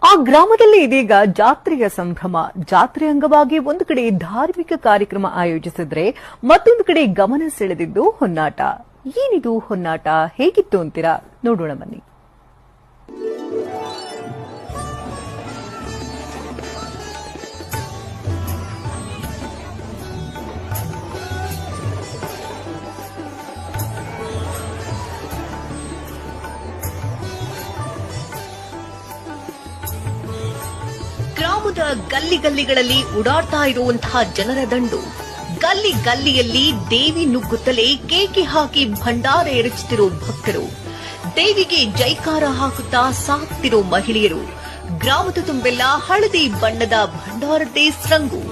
ಆ ಗ್ರಾಮದಲ್ಲಿ ಇದೀಗ ಜಾತ್ರೆಯ ಸಂಭ್ರಮ. ಜಾತ್ರೆ ಅಂಗವಾಗಿ ಒಂದು ಕಡೆ ಧಾರ್ಮಿಕ ಕಾರ್ಯಕ್ರಮ ಆಯೋಜಿಸಿದ್ರೆ ಮತ್ತೊಂದು ಕಡೆ ಗಮನ ಸೆಳೆದಿದ್ದು ಹೊನ್ನಾಟ. ಏನಿದು ಹೊನ್ನಾಟ, ಹೇಗಿತ್ತು ಅಂತೀರಾ? ನೋಡೋಣ ಬನ್ನಿ. ಗ್ರಾಮದ ಗಲ್ಲಿಗಳಲ್ಲಿ ಓಡಾಡ್ತಾ ಇರುವಂತಹ ಜನರ ದಂಡು. ಗಲ್ಲಿಯಲ್ಲಿ ದೇವಿ ನುಗ್ಗುತ್ತಲೇ ಕೇಕೆ ಹಾಕಿ ಭಂಡಾರ ಎರಚುತ್ತಿರೋ ಭಕ್ತರು, ದೇವಿಗೆ ಜೈಕಾರ ಹಾಕುತ್ತಾ ಸಾಕ್ತಿರೋ ಮಹಿಳೆಯರು. ಗ್ರಾಮದ ತುಂಬೆಲ್ಲ ಹಳದಿ ಬಣ್ಣದ ಭಂಡಾರದ್ದೇ ಸ್ರಂಗು.